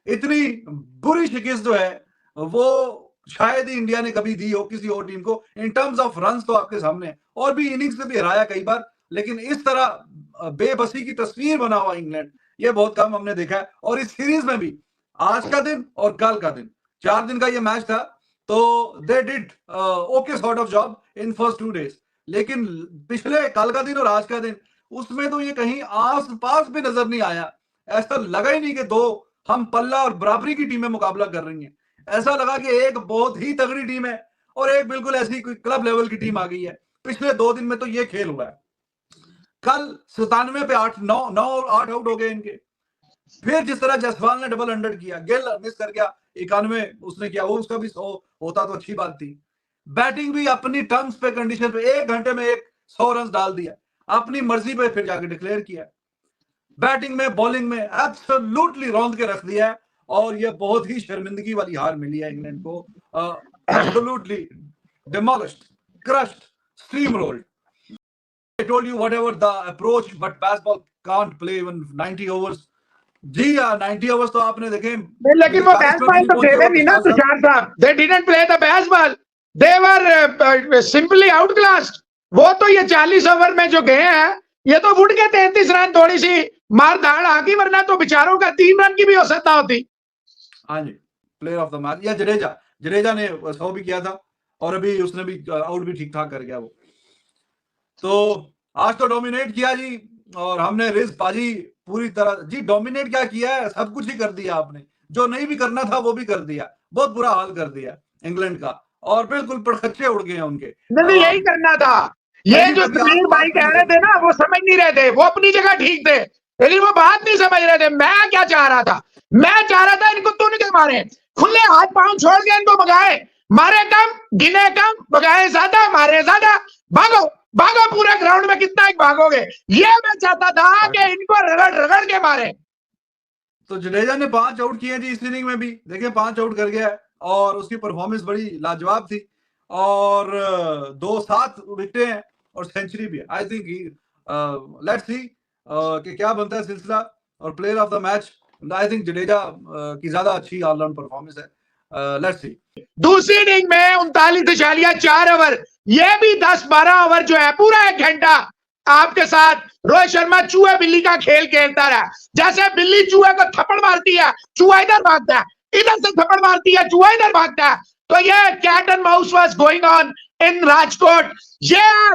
इतनी बुरी शिकस्त जो है वो शायद ही इंडिया ने कभी दी हो किसी और टीम को। इन टर्म्स ऑफ रन्स तो आपके सामने है, और भी इनिंग्स में भी हराया कई बार, लेकिन इस तरह बेबसी की तस्वीर बना हुआ इंग्लैंड ये बहुत कम हमने देखा है। और इस सीरीज में भी आज का दिन और कल का दिन 4 दिन का ये मैच था, तो they did okay sort of job in first 2 days. लेकिन पिछले कल का दिन और आज का दिन उसमें तो ये कहीं आस पास भी नजर नहीं आया। ऐसा लगा ही नहीं कि दो हम पल्ला और बराबरी की टीमें मुकाबला कर रही हैं। ऐसा लगा कि एक बहुत ही तगड़ी टीम है और एक बिल्कुल ऐसी कोई क्लब लेवल की टीम आ गई है। पिछले 2 दिन में तो ये खेल हुआ है। कल 97 पे 9 और 8 आउट हो गए इनके। फिर जिस तरह जायसवाल ने डबल 100 किया, गिल मिस कर गया, 91 उसने किया, वो उसका भी 100 होता तो अच्छी बात थी। बैटिंग भी अपनी टर्म्स पे कंडीशन पे 1 घंटे में 100 रन डाल दिया, अपनी मर्जी पे फिर जाके डिक्लेयर किया। बैटिंग में बॉलिंग में एब्सोल्युटली रौंद के रख दिया है, और ये बहुत ही शर्मिंदगी वाली हार मिली है इंग्लैंड को। Absolutely demolished, crushed, steamrolled. I told you whatever the approach, but baseball can't play even 90 overs. Ji 90 overs तो आपने देखे, लेकिन वो बेसबॉल तो खेले नहीं ना तुषार साहब। They didn't play the baseball, they were simply outclassed. वो तो ये 40 ओवर में जो गए हैं, ये तो उठ के 33 रन थोड़ी सी मार धाड़ आ गई, वरना तो बेचारों का 3 रन की भी औसत ना होती। हाँ जी, प्लेयर ऑफ द मैच या जडेजा ने 100 भी किया था, और अभी उसने भी आउट भी ठीक ठाक कर गया वो। तो आज तो डोमिनेट किया जी, और हमने रिस्क बाजी पूरी तरह जी डोमिनेट क्या किया है, सब कुछ ही कर दिया आपने, जो नहीं भी करना था वो भी कर दिया, बहुत बुरा हाल कर दिया इंग्लैंड का, और बिल्कुल पड़खच्चे उड़ गए उनके। नहीं यही करना था। ये जो समीर भाई कह रहे थे ना, वो समझ नहीं रहे थे, वो अपनी जगह ठीक थे, लेकिन वो बात नहीं समझ रहे थे। मैं क्या चाह रहा था, मैं चाह रहा था इनको तुन के मारे, खुले हाथ पांव छोड़ के इनको भगाए, मारे कम गिने कम, भगाए ज्यादा, मारे ज्यादा, भागो भागो पूरे ग्राउंड में कितना एक भागोगे, ये मैं चाहता था कि इनको रगड़ रगड़ के मारे। तो जडेजा ने 5 आउट किए जी इस इनिंग में भी, देखिए 5 आउट कर गया है, और उसकी परफॉर्मेंस बड़ी लाजवाब थी, और 2-7 विकेटें हैं और सेंचुरी भी है। आई थिंक लेट्स सी कि क्या बनता है सिलसिला, और player of the match I think Jadeja की ज्यादा अच्छी ऑलराउंड परफॉर्मेंस है। Let's see. दूसरी इनिंग में 39 4 ओवर, ये भी 10-12 ओवर जो है, पूरा 1 घंटा आपके साथ रोहित शर्मा चूहे बिल्ली का खेल खेलता रहा। जैसे बिल्ली चूहे को थप्पड़ मारती है, चूहा इधर भागता है, इधर से थप्पड़ मारती है, चूहा इधर भागता है। तो ये cat and mouse was going on in Rajkot.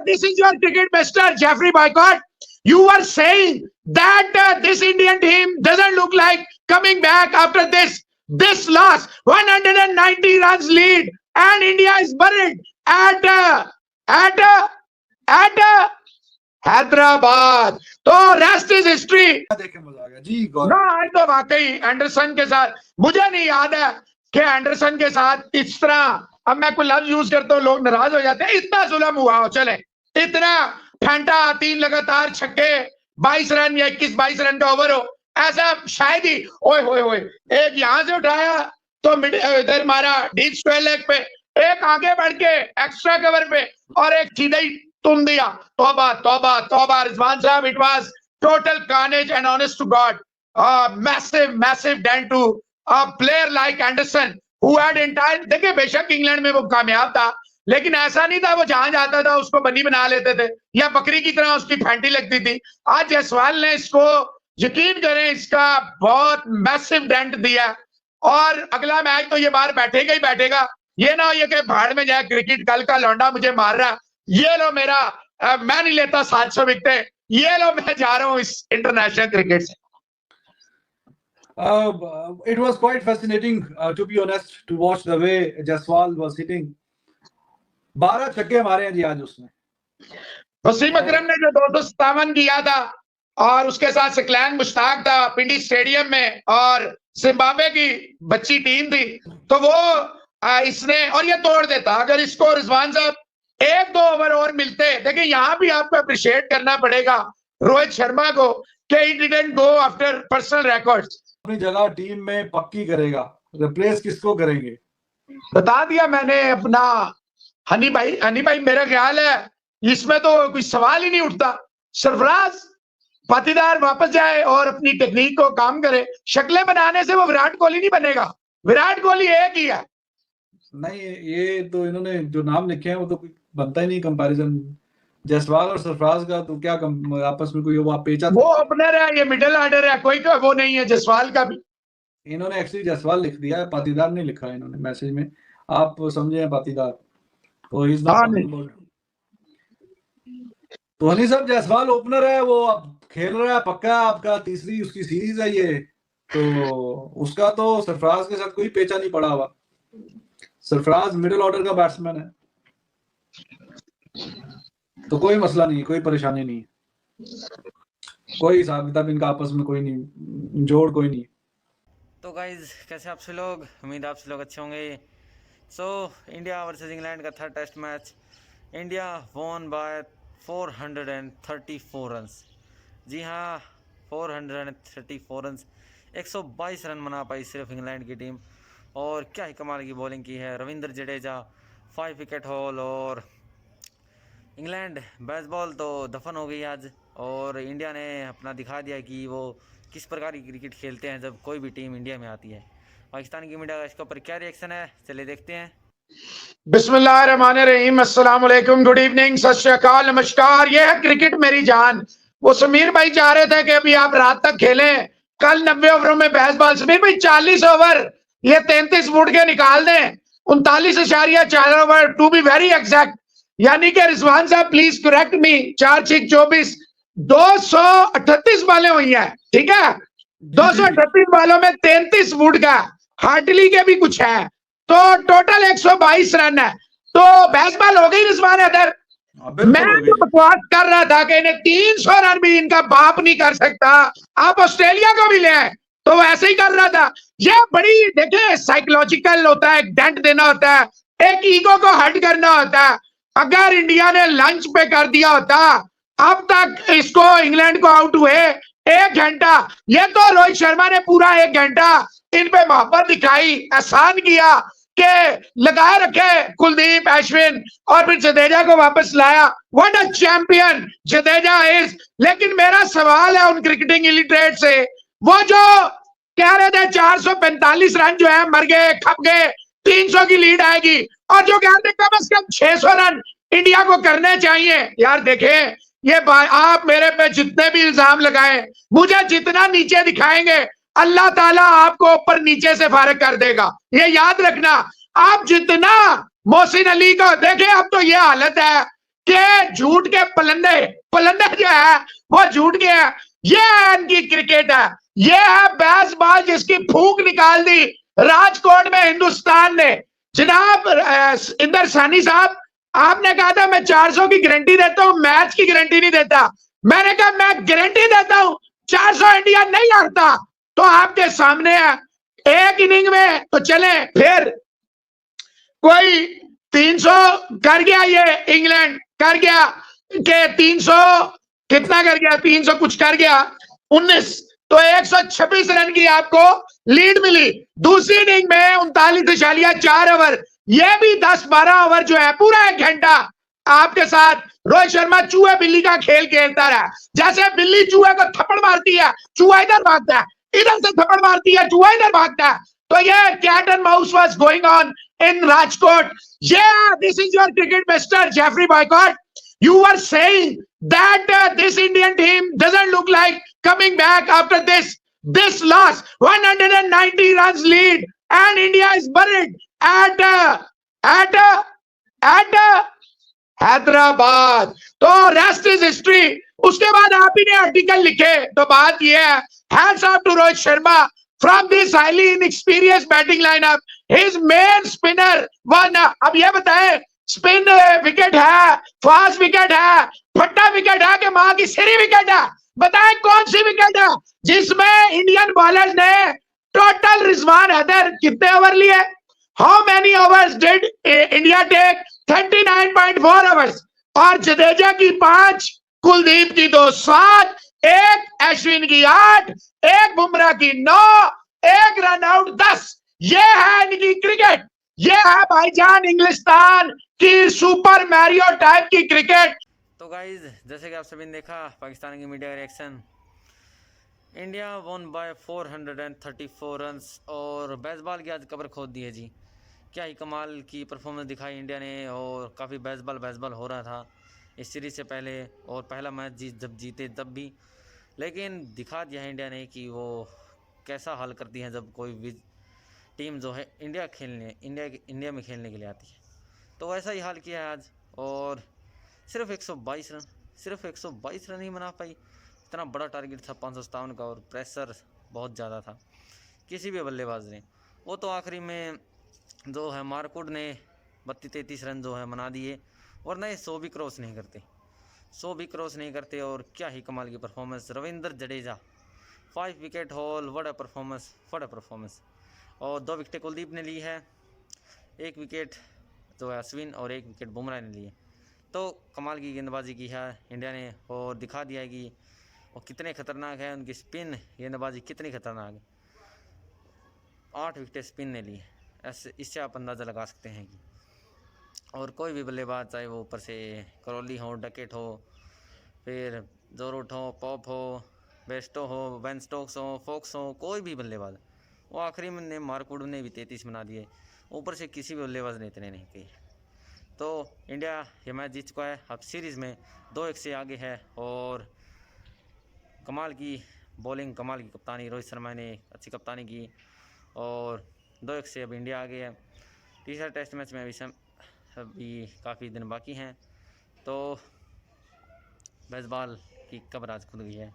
This is your cricket mister Geoffrey Boycott. You were saying that this Indian team doesn't look like coming back after this loss. 190 runs lead, and India is buried at Hyderabad. तो rest is history. देख के मजा आ गया जी ना, आज तो वाकई Anderson के साथ, मुझे नहीं याद है कि एंडरसन के साथ इस तरह, अब मैं कोई लफ्ज यूज करता हूँ लोग नाराज हो जाते हैं, इतना जुल्म हुआ हो। चले, इतना फैंटा 3 लगातार छक्के, 22 रन या 21-22 रन का ओवर हो, ऐसा शायद ही। ओए होए होए, एक यहां से उठाया तो इधर मारा डीप स्क्वायर लेग पे, एक आगे बढ़ के एक्स्ट्रा कवर पे, और एक सीधा ही तुम दिया। तौबा तौबा तौबा रिजवान साहब, it was total carnage, and honest to God massive dent to a player like Anderson who had entire. देखिए बेशक इंग्लैंड में वो कामयाब था, लेकिन ऐसा नहीं था वो जहां जाता था उसको बनी बना लेते थे, या बकरी की तरह उसकी फैंटी लगती थी। आज जायसवाल ने इसको, यकीन करें, इसका बहुत मैसिव डेंट दिया, और अगला मैच तो ये बाहर बैठेगा ही बैठेगा। ये ना हो ये कि भाड़ में जाए क्रिकेट, कल का लौंडा मुझे मार रहा, ये लो मेरा मैं नहीं लेता 700 विकेट, ये लो मैं जा रहा हूं इस इंटरनेशनल क्रिकेट से। It was quite fascinating, to be honest, to watch the way Jaiswal was hitting. 12 छक्के मारे हैं जी आज उसने। वसीम अकरम ने जो 257 किया था, और उसके साथ सकलैन मुश्ताक था पिंडी स्टेडियम में, और जिम्बाब्वे की बच्ची टीम थी, तो वो इसने, और ये तोड़ देता अगर इसको रिजवान साहब 1-2 ओवर और मिलते। देखिए यहाँ भी आपको अप्रिशिएट करना पड़ेगा रोहित शर्मा को कि he didn't go after personal records. अपनी जगह टीम में पक्की करेगा, रिप्लेस किसको करेंगे बता दिया मैंने अपना। हनी भाई मेरा ख्याल है इसमें तो कोई सवाल ही नहीं उठता। सरफराज पाटीदार वापस जाए और अपनी टेक्निक को काम करे। शक्लें बनाने से वो विराट कोहली नहीं बनेगा। विराट कोहली एक ही है। नहीं, ये तो इन्होंने जो नाम लिखे हैं वो तो कोई बनता ही नहीं कंपैरिजन। जायसवाल और सरफराज का तो क्या आपस में कोई वो पेचा वो ओपनर है, ये मिडिल ऑर्डर है, कोई तो वो नहीं है जायसवाल का भी। इन्होंने एक्चुअली जायसवाल लिख दिया है, पाटीदार नहीं लिखा है इन्होंने मैसेज में, आप समझे पाटीदार तो इज नॉट। तो हनी साहब जायसवाल ओपनर है, वो अब खेल रहा है पक्का, आपका तीसरी उसकी सीरीज है ये, तो उसका तो सरफराज के साथ कोई पेचा नहीं पड़ा हुआ। सरफराज मिडिल ऑर्डर का बैट्समैन है, तो कोई मसला नहीं, कोई परेशानी नहीं, कोई हिसाब किताब इनका आपस में कोई नहीं, जोड़ कोई नहीं। तो गाइज कैसे आप से लोग, उम्मीद आप से लोग अच्छे होंगे। सो इंडिया वर्सेस इंग्लैंड का third test match, India won by 434 runs. जी हाँ, 434 रन्स, 122 रन बना पाई सिर्फ इंग्लैंड की टीम। और क्या ही कमाल की बॉलिंग की है रविंद्र जडेजा, 5 विकेट हॉल। और इंग्लैंड बेसबॉल तो दफन हो गई आज, और इंडिया ने अपना दिखा दिया कि वो किस प्रकार की क्रिकेट खेलते हैं जब कोई भी टीम इंडिया में आती है। पाकिस्तान की मीडिया का इसके ऊपर क्या रिएक्शन है, चलिए देखते हैं। बिस्मिल्लाहिर्रहमानिर्रहीम, अस्सलाम वालेकुम, गुड इवनिंग, सत श्री अकाल, नमस्कार। ये है क्रिकेट मेरी जान। वो समीर भाई चाह रहे थे कि अभी आप रात तक खेलें, कल 90 ओवरों में बेसबॉल। समीर भाई 40 ओवर ये 33 फुट के निकाल दें, 39.4 over to be very exact. यानी कि रिजवान साहब प्लीज करेक्ट मी, 4 6 24 238 बालें हुई हैं, ठीक है। 238 बालों में 33 फुट का हार्टली के भी कुछ है, तो टोटल 122 रन है। तो बेसबॉल हो गई रिजवान हैदर। मैं तो बकवास कर रहा था कि इन्हें 300 रन भी इनका बाप नहीं कर सकता, आप ऑस्ट्रेलिया को भी ले आए, तो वैसे ही कर रहा था। ये बड़ी देखे साइकोलॉजिकल होता है, डेंट देना होता है, एक ईगो को हट करना होता है। अगर इंडिया ने लंच पे कर दिया होता, अब तक इसको इंग्लैंड को आउट हुए 1 घंटा, ये तो रोहित शर्मा ने पूरा 1 घंटा इन पे मोहब्बत दिखाई, एहसान किया कि लगाए रखे कुलदीप, अश्विन, और फिर जडेजा को वापस लाया। What a champion Jadeja is. लेकिन मेरा सवाल है उन क्रिकेटिंग इलिटरेट से, वो जो कह रहे थे 445 रन जो है मर गए, खप गए, 300 की लीड आएगी, और जो कह रहे कम से कम 600 रन इंडिया को करने चाहिए। यार देखे, ये आप मेरे पे जितने भी इल्जाम लगाए, मुझे जितना नीचे दिखाएंगे, अल्लाह ताला आपको ऊपर नीचे से फारिग कर देगा, ये याद रखना। आप जितना मोहसिन अली को देखे, अब तो ये हालत है कि झूठ के पलंदे जो है वो झूठ के है। ये इनकी क्रिकेट है, ये है बेसबॉल जिसकी फूंक निकाल दी राजकोट में हिंदुस्तान ने। जनाब इंदर सानी साहब, आपने कहा था मैं 400 की गारंटी देता हूं, मैच की गारंटी नहीं देता। मैंने कहा मैं गारंटी देता हूं 400 इंडिया नहीं हारता। तो आपके सामने है, एक इनिंग में तो चले, फिर कोई 300 कर गया, ये इंग्लैंड कर गया कि 300 कितना कर गया, 300 कुछ कर गया 19, तो 126 रन की आपको लीड मिली। दूसरी इनिंग में 39.4 ओवर, ये भी 10-12 ओवर जो है, पूरा 1 घंटा आपके साथ रोहित शर्मा चूहे बिल्ली का खेल खेलता रहा। जैसे बिल्ली चूहे को थप्पड़ मारती है, चूहा इधर भागता है, इधर से थप्पड़ मारती है, चूहा इधर भागता है। तो ये cat and mouse was going on in Rajkot. Yeah, this is your cricket master, Jeffrey Boycott. You were saying that this Indian team doesn't look like coming back after this loss. 190 runs lead, and India is buried at Hyderabad. तो rest is history. उसके बाद आप ही ने article लिखे, तो बात यह है, hats off to Rohit Sharma from this highly inexperience batting lineup, his main spinner one. अब ये बताएं, स्पिन विकेट है, फास्ट विकेट है, फट्टा विकेट है कि मां की सिरी विकेट है? बताएं कौन सी विकेट है जिसमें इंडियन बॉलर्स ने टोटल रिजवान हैदर कितने ओवर लिए? How many overs did India take? 39.4 overs. और जडेजा की 5, कुलदीप की 2 7, 1 अश्विन की 8, 1 बुमराह की 9, 1 रन आउट 10। ये है इनकी क्रिकेट, ये है भाईजान इंग्लिस्तान की सुपर मैरियो टाइप की क्रिकेट। तो गाइज जैसे कि आप सभी ने देखा पाकिस्तान की मीडिया का reaction, India one by 434 runs. और बेसबॉल की आज कब्र खोद दी है जी। क्या ही कमाल की परफॉर्मेंस दिखाई इंडिया ने, और काफ़ी बेसबॉल हो रहा था इस सीरीज़ से पहले, और पहला मैच जब जीते तब भी, लेकिन दिखा दिया है इंडिया ने कि वो कैसा हाल करती है जब कोई भी टीम जो है इंडिया में खेलने के लिए आती है। तो वैसा ही हाल किया है आज, और सिर्फ 122 रन ही बना पाई। इतना बड़ा टारगेट था 557 का, और प्रेशर बहुत ज़्यादा था किसी भी बल्लेबाज ने। वो तो आखिरी में जो है मार्कवुड ने 32-33 रन जो है बना दिए, वरना ये 100 भी क्रॉस नहीं करते। और क्या ही कमाल की performance, Ravindra Jadeja 5 wicket haul, what a performance. और 2 विकेटें कुलदीप ने ली है, 1 विकेट जो है अश्विन, और 1 विकेट बुमराह ने लिए। तो कमाल की गेंदबाजी की है इंडिया ने, और दिखा दिया है कि वो कितने खतरनाक है, उनकी स्पिन गेंदबाजी कितनी खतरनाक है। 8 विकेटें स्पिन ने ली, ऐसे इससे आप अंदाज़ा लगा सकते हैं कि और कोई भी बल्लेबाज, चाहे वो ऊपर से करौली हो, डकेट हो, फिर जोरूट हो, पॉप हो, बेस्टो हो, बेन स्टोक्स हो, फोक्स हो, कोई भी बल्लेबाज, वो आखिरी में मार्कवुड ने भी 33 बना दिए, ऊपर से किसी भी बल्लेबाज ने इतने नहीं किए। तो इंडिया ये मैच जीत चुका है, अब सीरीज़ में 2-1 से आगे है। और कमाल की बॉलिंग, कमाल की कप्तानी, रोहित शर्मा ने अच्छी कप्तानी की, और 2-1 से अब इंडिया आगे है। तीसरा टेस्ट मैच में अभी काफ़ी दिन बाकी हैं, तो बेसबॉल की कब्र आज खुद गई है।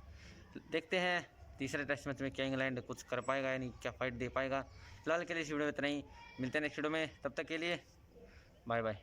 देखते हैं तीसरे टेस्ट मैच में क्या इंग्लैंड कुछ कर पाएगा या नहीं, क्या फाइट दे पाएगा। फिलहाल के लिए इस वीडियो में इतना ही, मिलते हैं नेक्स्ट वीडियो में, तब तक के लिए बाय बाय।